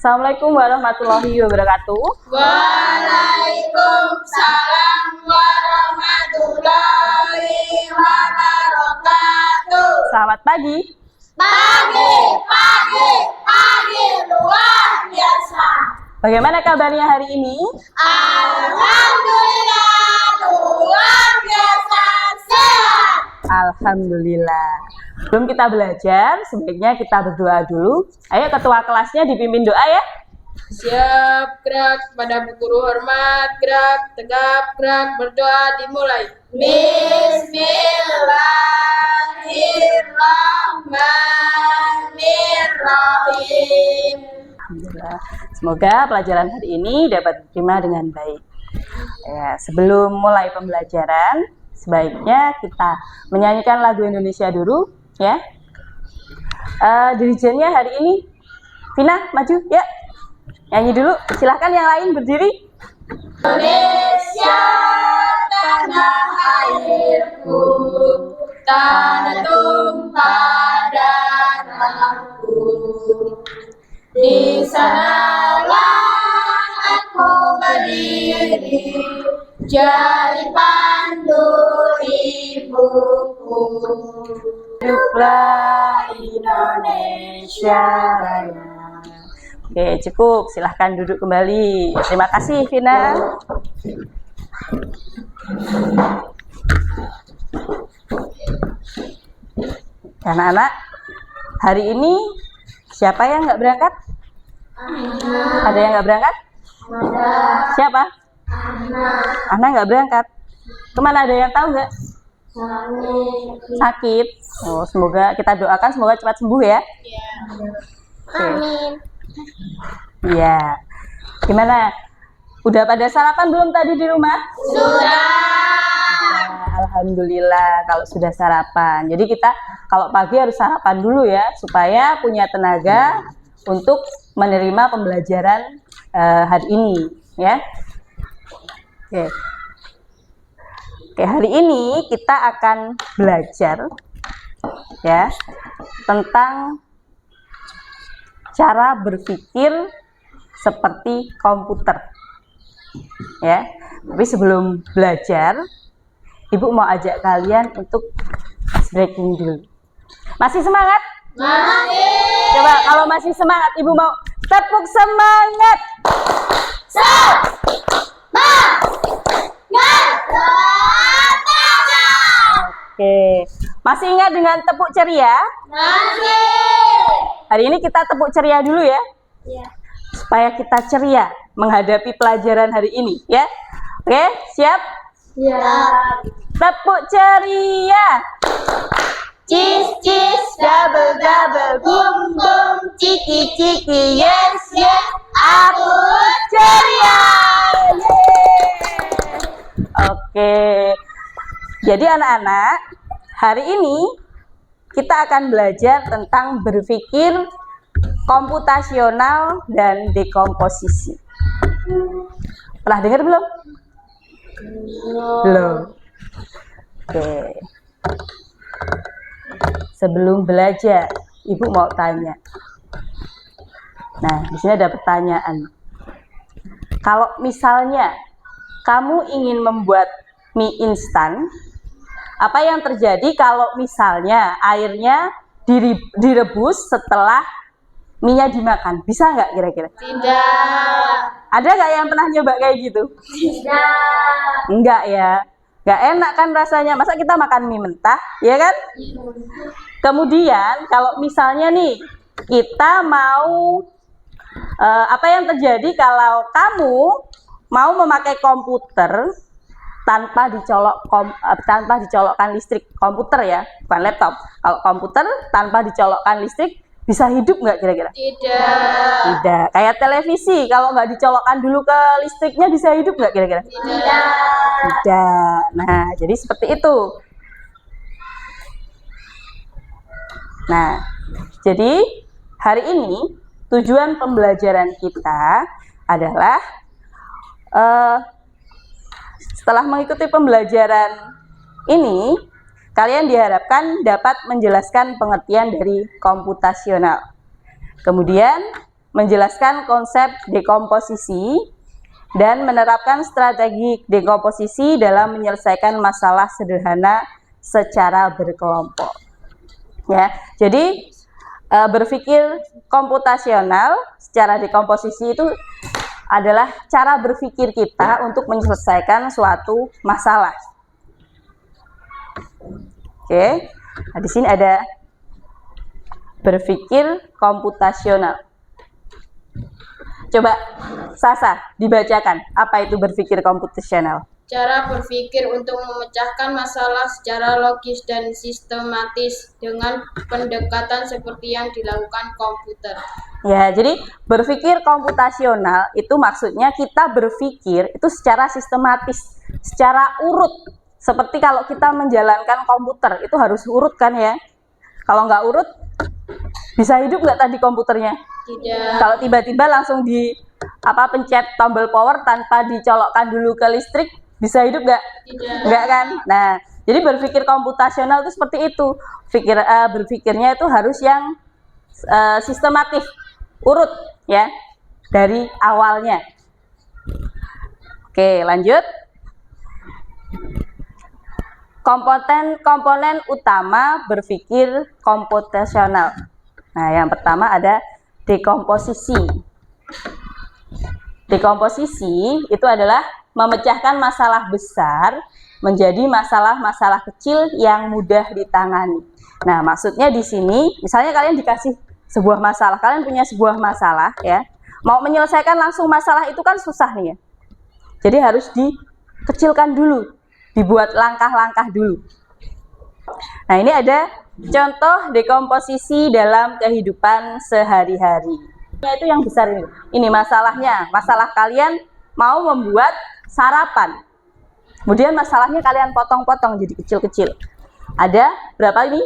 Assalamualaikum warahmatullahi wabarakatuh. Waalaikumsalam warahmatullahi wabarakatuh. Selamat pagi. Pagi luar biasa. Bagaimana kabarnya hari ini? Alhamdulillah luar biasa sehat. Alhamdulillah. Sebelum kita belajar, sebaiknya kita berdoa dulu. Ayo ketua kelasnya dipimpin doa ya. Siap, gerak pada bu guru hormat, gerak, tegap, gerak, berdoa dimulai. Bismillahirrahmanirrahim. Alhamdulillah. Semoga pelajaran hari ini dapat diterima dengan baik. Ya, sebelum mulai pembelajaran, sebaiknya kita menyanyikan lagu Indonesia dulu, ya. Dirijennya hari ini, Vina, maju, ya. Nyanyi dulu. Silahkan yang lain berdiri. Indonesia tanah airku, tanah tumpah darahku. Di sanalah aku berdiri, jadi pandu ibuku. Hiduplah Indonesia Raya. Oke, cukup. Silahkan duduk kembali. Terima kasih, Vina. Anak-anak, hari ini siapa yang nggak berangkat? Ada yang nggak berangkat? Siapa? Ana nggak berangkat. Kemana, ada yang tahu nggak? Sakit. Oh, semoga kita doakan semoga cepat sembuh ya. Amin. Iya. Gimana? Udah pada sarapan belum tadi di rumah? Sudah. Alhamdulillah kalau sudah sarapan. Jadi kita kalau pagi harus sarapan dulu ya supaya punya tenaga untuk menerima pembelajaran hari ini ya. Oke. Oke, hari ini kita akan belajar ya tentang cara berpikir seperti komputer. Ya. Tapi sebelum belajar, Ibu mau ajak kalian untuk stretching dulu. Masih semangat? Masih. Coba kalau masih semangat, Ibu mau tepuk semangat. Oke, masih ingat dengan tepuk ceria? Masih. Hari ini kita tepuk ceria dulu ya. Ya. Supaya kita ceria menghadapi pelajaran hari ini ya. Oke, siap? Ya. Tepuk ceria. Cheese, cheese, double, double, boom, boom, ciki, ciki, yes, yes, aku ceria. Oke. Jadi anak-anak, hari ini kita akan belajar tentang berpikir komputasional dan dekomposisi. Pernah dengar belum? Belum. Oke. Sebelum belajar, Ibu mau tanya. Nah, di sini ada pertanyaan. Kalau misalnya kamu ingin membuat mie instan, apa yang terjadi kalau misalnya airnya direbus setelah mie-nya dimakan? Bisa nggak kira-kira? Tidak. Ada nggak yang pernah nyoba kayak gitu? Tidak. Enggak ya. Nggak enak kan rasanya. Masa kita makan mie mentah, ya kan? Kemudian kalau misalnya nih kita mau apa yang terjadi kalau kamu mau memakai komputer tanpa dicolokkan listrik, komputer ya, bukan laptop. Kalau komputer tanpa dicolokkan listrik bisa hidup nggak kira-kira? Tidak. Tidak. Kayak televisi kalau nggak dicolokkan dulu ke listriknya bisa hidup nggak kira-kira? Tidak. Tidak. Nah, jadi seperti itu. Nah, jadi hari ini tujuan pembelajaran kita adalah setelah mengikuti pembelajaran ini, kalian diharapkan dapat menjelaskan pengertian dari komputasional. Kemudian menjelaskan konsep dekomposisi dan menerapkan strategi dekomposisi dalam menyelesaikan masalah sederhana secara berkelompok. Ya, jadi berpikir komputasional secara dekomposisi itu adalah cara berpikir kita untuk menyelesaikan suatu masalah. Oke, nah, di sini ada berpikir komputasional. Coba Sasa dibacakan, apa itu berpikir komputasional? Cara berpikir untuk memecahkan masalah secara logis dan sistematis dengan pendekatan seperti yang dilakukan komputer. Ya, jadi berpikir komputasional itu maksudnya kita berpikir itu secara sistematis, secara urut. Seperti kalau kita menjalankan komputer, itu harus urut kan ya? Kalau nggak urut, bisa hidup nggak tadi komputernya? Tidak. Kalau tiba-tiba langsung pencet tombol power tanpa dicolokkan dulu ke listrik, bisa hidup nggak? Tidak. Nggak kan? Nah, jadi berpikir komputasional itu seperti itu. Berpikirnya itu harus yang sistematif, urut ya, dari awalnya. Oke, lanjut. Komponen utama berpikir komputasional. Nah, yang pertama ada dekomposisi. Dekomposisi itu adalah memecahkan masalah besar menjadi masalah-masalah kecil yang mudah ditangani. Nah, maksudnya di sini, misalnya kalian dikasih sebuah masalah, kalian punya sebuah masalah ya, mau menyelesaikan langsung masalah itu kan susah nih ya. Jadi harus dikecilkan dulu, dibuat langkah-langkah dulu. Nah, ini ada contoh dekomposisi dalam kehidupan sehari-hari. Itu yang besar ini. Ini masalahnya. Masalah kalian mau membuat sarapan. Kemudian masalahnya kalian potong-potong jadi kecil-kecil. Ada berapa ini?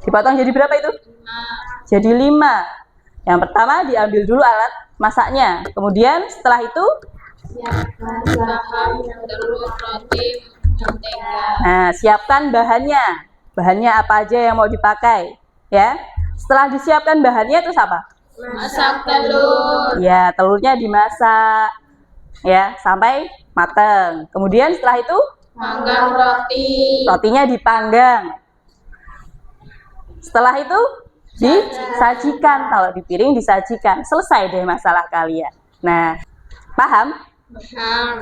Dipotong jadi berapa itu? 5. Jadi 5. Yang pertama diambil dulu alat masaknya. Kemudian setelah itu Bahan, telur, roti, mentega. nah, siapkan bahannya. Bahannya apa aja yang mau dipakai, ya. Setelah disiapkan bahannya terus apa? Masak telur. Ya, telurnya dimasak ya sampai matang. Kemudian setelah itu Panggang roti. rotinya dipanggang. Setelah itu disajikan, kalau di piring disajikan. Selesai deh masalah kalian. Nah, paham?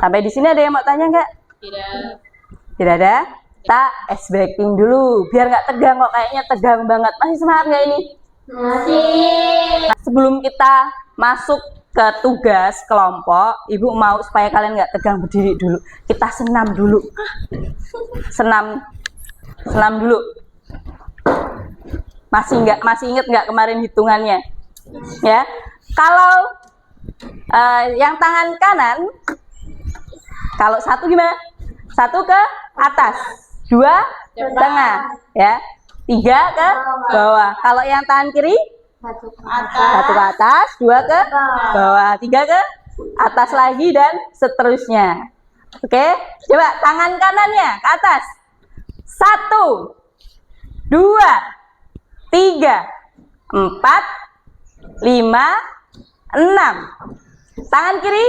Sampai di sini ada yang mau tanya nggak? Tidak. Tidak ada? Kita ice breaking dulu, biar nggak tegang kok, kayaknya tegang banget. Masih semangat nggak ini? Masih. Nah, sebelum kita masuk ke tugas kelompok, Ibu mau supaya kalian nggak tegang, berdiri dulu. Kita senam dulu. Senam dulu. Masih ingat nggak kemarin hitungannya? Ya. Kalau yang tangan kanan, kalau satu gimana? 1 ke atas, 2 tengah, ya. 3 ke bawah. Kalau yang tangan kiri, 1 ke atas, 2 ke bawah, 3 ke atas lagi dan seterusnya. Oke, coba tangan kanannya ke atas. 1, 2, 3, 4, 5, 6. Tangan kiri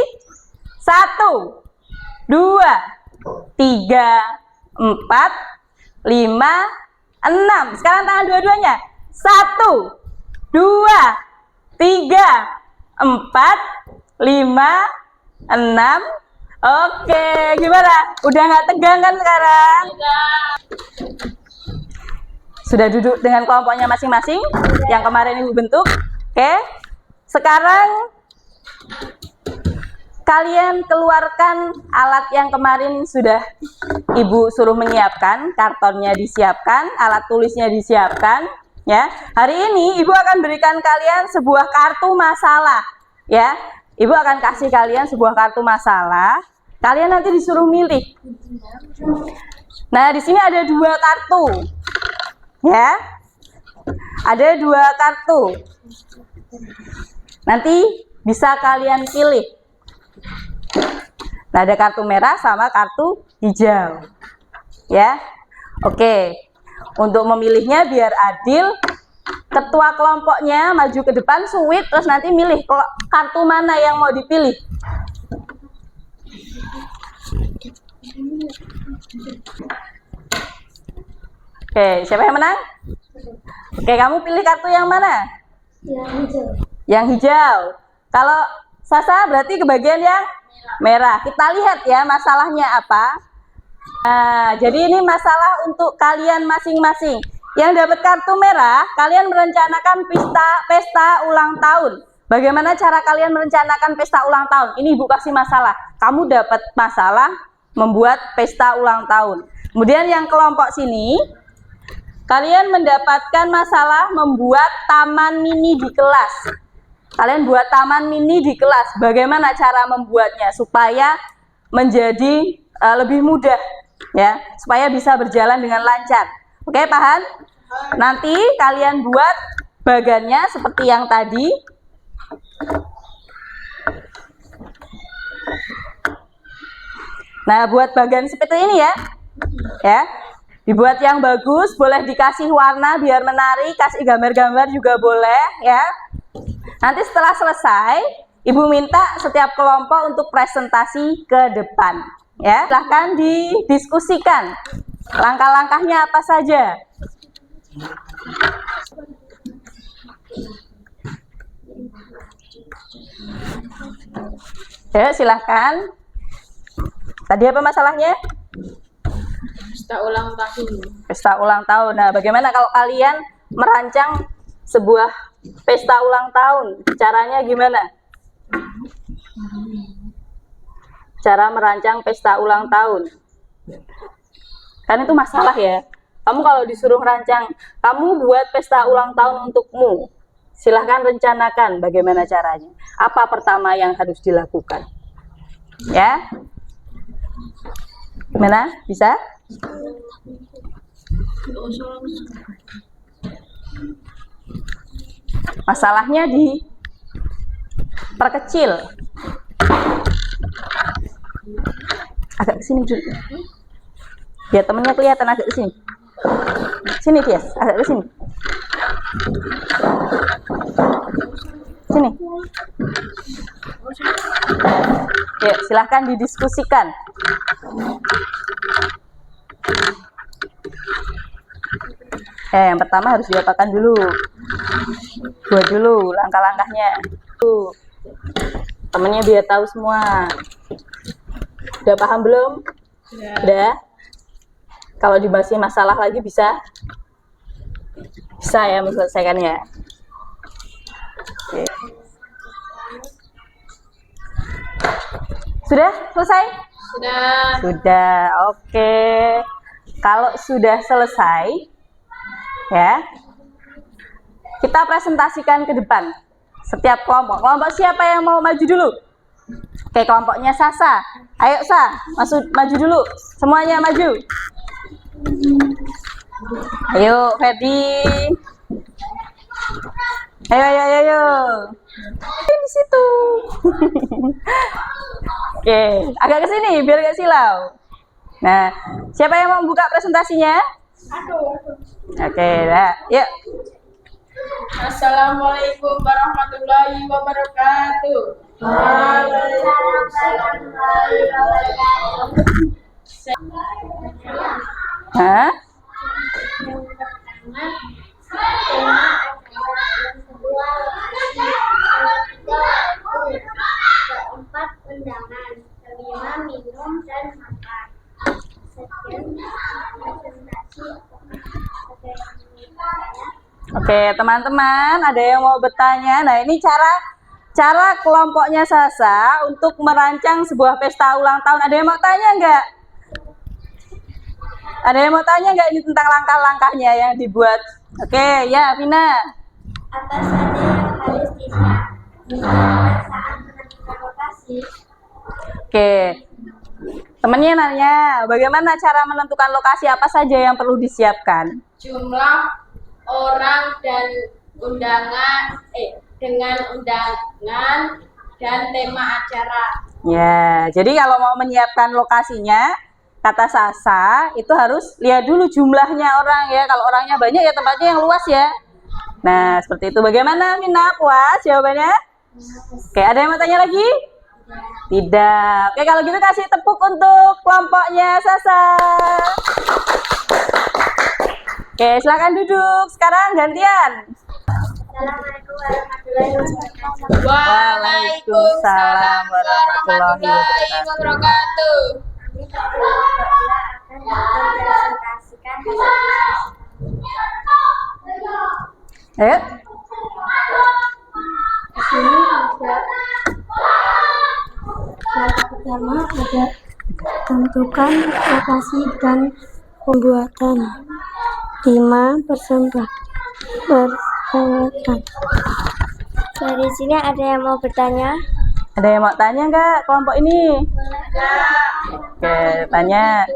1, 2, 3, 4, 5, 6. Sekarang tangan dua-duanya 1, 2, 3, 4, 5, 6. Oke, gimana? Udah nggak tegang kan sekarang? Sudah duduk dengan kelompoknya masing-masing yang kemarin Ibu bentuk. Oke, sekarang kalian keluarkan alat yang kemarin sudah Ibu suruh menyiapkan. Kartonnya disiapkan, alat tulisnya disiapkan. Ya, hari ini Ibu akan berikan kalian sebuah kartu masalah. Ya, Ibu akan kasih kalian sebuah kartu masalah. Kalian nanti disuruh milih. Nah, di sini ada 2 kartu. Ya, ada 2 kartu. Nanti bisa kalian pilih. Nah, ada kartu merah sama kartu hijau. Ya, oke. Untuk memilihnya biar adil, ketua kelompoknya maju ke depan, suit, terus nanti milih kartu mana yang mau dipilih. Oke, siapa yang menang? Oke, kamu pilih kartu yang mana? Yang hijau. Yang hijau. Kalau Sasa berarti ke bagian yang merah. Kita lihat ya masalahnya apa. Nah, jadi ini masalah untuk kalian masing-masing. Yang dapat kartu merah, kalian merencanakan pesta ulang tahun. Bagaimana cara kalian merencanakan pesta ulang tahun? Ini Ibu kasih masalah. Kamu dapat masalah membuat pesta ulang tahun. Kemudian yang kelompok sini, kalian mendapatkan masalah membuat taman mini di kelas. Kalian buat taman mini di kelas. Bagaimana cara membuatnya supaya menjadi lebih mudah, ya, supaya bisa berjalan dengan lancar. Oke, paham? Nanti kalian buat bagannya seperti yang tadi. Nah, buat bagan seperti ini ya. Ya. Dibuat yang bagus, boleh dikasih warna biar menarik, kasih gambar-gambar juga boleh, ya. Nanti setelah selesai, Ibu minta setiap kelompok untuk presentasi ke depan, ya. Silahkan didiskusikan langkah-langkahnya apa saja. Ya, silahkan. Tadi apa masalahnya? Pesta ulang tahun. Pesta ulang tahun. Nah, bagaimana kalau kalian merancang sebuah pesta ulang tahun? Caranya gimana? Cara merancang pesta ulang tahun. Kan itu masalah ya. Kamu kalau disuruh rancang, kamu buat pesta ulang tahun untukmu. Silahkan rencanakan bagaimana caranya. Apa pertama yang harus dilakukan? Ya? Gimana? Bisa? Masalahnya diperkecil. Agak ke sini dulu. Biar temennya kelihatan, agak ke sini. Sini, Tias, agak ke sini. Sini. Ya, silahkan didiskusikan. Yang pertama harus diapakan dulu. Buat dulu langkah-langkahnya. Temennya biar tahu semua. Udah paham belum? Udah. Kalau dibahas masalah lagi bisa ya menyelesaikannya. Oke. Sudah selesai? Sudah. Oke. Kalau sudah selesai, ya, kita presentasikan ke depan. Setiap kelompok. Kelompok siapa yang mau maju dulu? Oke, kelompoknya Sasa. Ayo Sa, maju dulu. Semuanya maju. Ayo Ferdi. Ayo. Di situ. Oke, agak ke sini biar gak silau. Nah, siapa yang mau buka presentasinya? Oke, dah. Yuk. Assalamualaikum warahmatullahi wabarakatuh. Waalaikumsalam warahmatullahi wabarakatuh. Hah? Yang pertama, tema acara yang kedua lokasi, keempat undangan, kelima minum dan makan. Sekian presentasi. Oke, teman-teman, ada yang mau bertanya? Nah, ini cara kelompoknya Sasa untuk merancang sebuah pesta ulang tahun. Ada yang mau tanya nggak? Ada yang mau tanya nggak ini tentang langkah-langkahnya yang dibuat? Oke, ya, Vina. Apa saja yang harus disiapkan saat menentukan lokasi? Oke, temennya nanya, bagaimana cara menentukan lokasi, apa saja yang perlu disiapkan? Jumlah orang dan dengan undangan dan tema acara. Ya, jadi kalau mau menyiapkan lokasinya, kata Sasa, itu harus lihat dulu jumlahnya orang ya. Kalau orangnya banyak ya tempatnya yang luas ya. Nah, seperti itu. Bagaimana, Mina? Puas jawabannya? Oke, ada yang mau tanya lagi? Tidak. Oke, kalau gitu kasih tepuk untuk kelompoknya Sasa. Oke, silakan duduk. Sekarang gantian. Assalamualaikum warahmatullahi wabarakatuh. Waalaikumsalam warahmatullahi wabarakatuh. Kami berdua akan mempresentasikan Ayo. di sini ada yang pertama ada tentukan lokasi dan pembuatan 5 persembahan. Dari sini ada yang mau bertanya? Ada yang mau tanya nggak kelompok ini? Oke, tanya.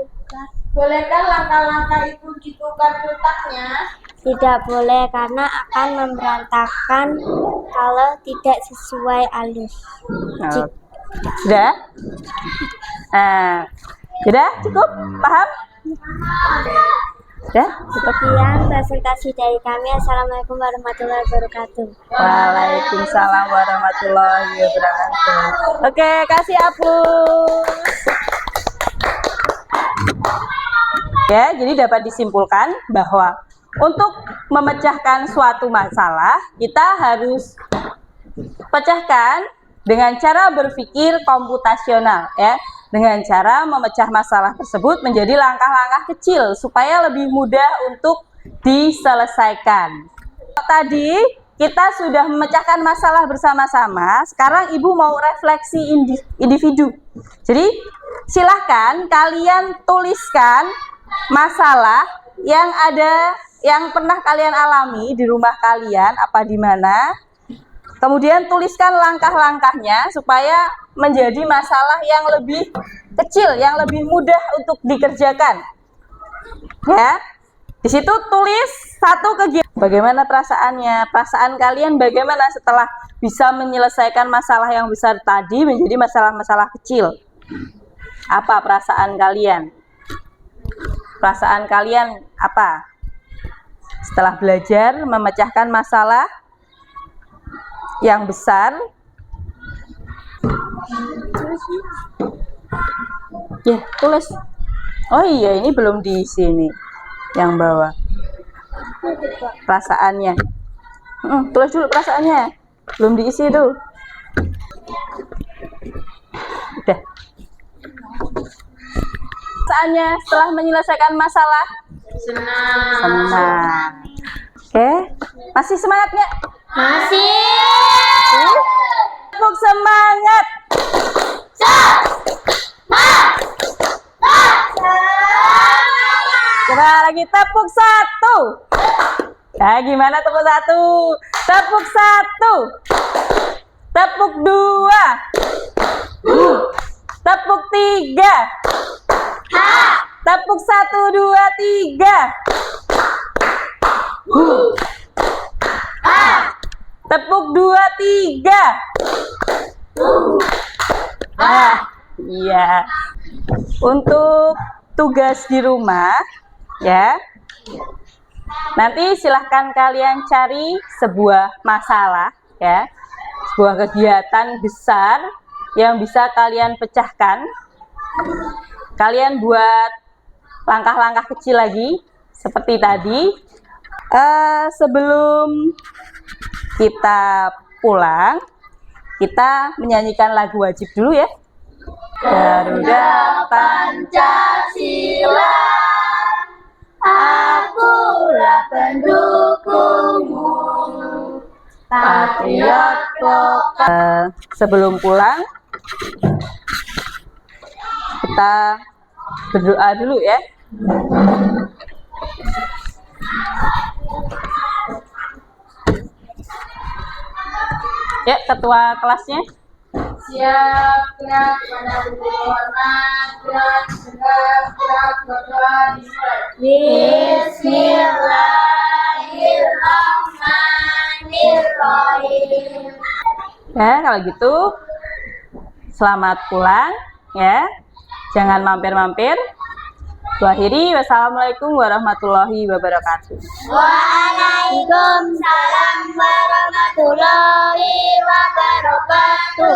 Bolehkah langkah-langkah itu ditukar letaknya? Tidak boleh karena akan memberantakan kalau tidak sesuai alur. Oh. Sudah? Nah, sudah cukup? Paham? Sudah? Cukup? Sekian presentasi dari kami. Assalamualaikum warahmatullahi wabarakatuh. Waalaikumsalam warahmatullahi wabarakatuh. Oke, kasih aplaus. Ya, jadi dapat disimpulkan bahwa untuk memecahkan suatu masalah, kita harus pecahkan dengan cara berpikir komputasional, ya. Dengan cara memecah masalah tersebut menjadi langkah-langkah kecil supaya lebih mudah untuk diselesaikan. Tadi kita sudah memecahkan masalah bersama-sama, sekarang Ibu mau refleksi individu. Jadi, silahkan kalian tuliskan masalah yang pernah kalian alami di rumah kalian, apa di mana. Kemudian tuliskan langkah-langkahnya supaya menjadi masalah yang lebih kecil, yang lebih mudah untuk dikerjakan. Ya. Di situ tulis satu kegiatan. Bagaimana perasaannya? Perasaan kalian bagaimana setelah bisa menyelesaikan masalah yang besar tadi menjadi masalah-masalah kecil? Apa perasaan kalian? Perasaan kalian apa? Setelah belajar memecahkan masalah yang besar. Ya, tulis. Oh iya, ini belum di sini. Yang bawah. Perasaannya. Tulis dulu perasaannya. Belum diisi tuh. Udah. Perasaannya setelah menyelesaikan masalah? Senang. Oke. Masih semangat nggak? Masih. Tepuk semangat. Coba lagi tepuk satu. Nah, gimana tepuk satu? Tepuk satu. Tepuk dua. Tepuk tiga. Tepuk 1, 2, 3. Tepuk 2, 3. Iya. Untuk tugas di rumah, ya. Nanti silahkan kalian cari sebuah masalah, ya. Sebuah kegiatan besar yang bisa kalian pecahkan. Kalian buat langkah-langkah kecil lagi seperti tadi. Sebelum kita pulang, kita menyanyikan lagu wajib dulu ya. Garuda Pancasila, akulah pendukungmu, patriot lokal. Sebelum pulang, kita berdoa dulu ya. Ya, ketua kelasnya. Siap, gerak, pada hormat, gerak, berdoa dimulai. Bismillahirrahmanirrahim. Ya, kalau gitu selamat pulang ya. Jangan mampir-mampir. Akhiri, wassalamualaikum warahmatullahi wabarakatuh. Waalaikumsalam warahmatullahi wabarakatuh.